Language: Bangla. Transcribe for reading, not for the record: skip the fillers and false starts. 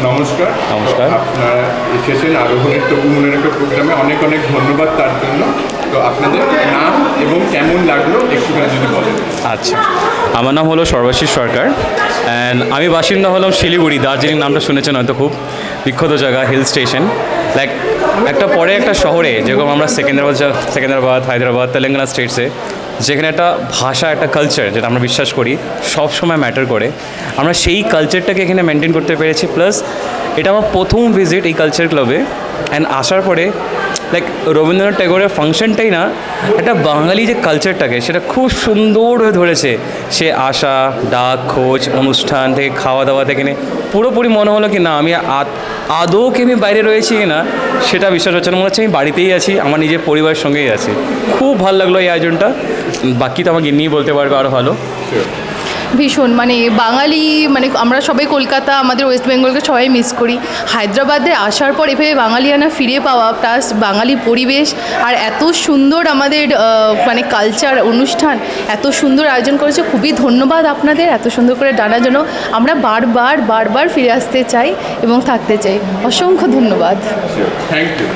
নমস্কার। নমস্কার। আপনারা এসেছেন আরোহণের তবু মনের একটা প্রোগ্রামে, অনেক অনেক ধন্যবাদ তার জন্য। তো আপনাদের নাম এবং কেমন লাগলো একটুখানি যদি বলেন। আচ্ছা, আমার নাম হলো সর্বাশিস সরকার অ্যান্ড আমি বাসিন্দা হলাম শিলিগুড়ি। দার্জিলিং নামটা শুনেছেন হয়তো, খুব বিখ্যাত জায়গা, হিল স্টেশন। লাইক একটা পরে একটা শহরে, যেরকম আমরা সেকেন্দ্রাবাদ, হায়দ্রাবাদ, তেলেঙ্গানা স্টেটসে, যেখানে একটা ভাষা, একটা কালচার, যেটা আমরা বিশ্বাস করি সব সময় ম্যাটার করে, আমরা সেই কালচারটাকে এখানে মেনটেন করতে পেরেছি। প্লাস এটা আমার প্রথম ভিজিট এই কালচার ক্লাবে, অ্যান্ড আসার পরে লাইক রবীন্দ্রনাথ ট্যাগোরের ফাংশনটাই না, একটা বাঙালি যে কালচারটাকে সেটা খুব সুন্দর হয়ে ধরেছে। সে আসা, ডাক, খোঁজ, অনুষ্ঠান থেকে খাওয়া দাওয়া থেকে নিয়ে পুরোপুরি মনে হলো কি না আমি আদৌ কি আমি বাইরে রয়েছি কি না সেটা বিশ্বাস হচ্ছে না, মনে হচ্ছে আমি বাড়িতেই আছি, আমার নিজের পরিবারের সঙ্গেই আছি। খুব ভালো লাগলো এই আয়োজনটা। বাকি তো আমাকে নিয়েই বলতে পারবে আরও ভালো। ভীষণ, মানে বাঙালি, মানে আমরা সবাই কলকাতা, আমাদের ওয়েস্ট বেঙ্গলকে সবাই মিস করি। হায়দ্রাবাদে আসার পর এভাবে বাঙালিয়ানা ফিরে পাওয়া, প্লাস বাঙালি পরিবেশ, আর এত সুন্দর আমাদের মানে কালচার অনুষ্ঠান, এত সুন্দর আয়োজন করেছে। খুবই ধন্যবাদ আপনাদের এত সুন্দর করে ডানার জন্য। আমরা বারবার ফিরে আসতে চাই এবং থাকতে চাই। অসংখ্য ধন্যবাদ। Thank you.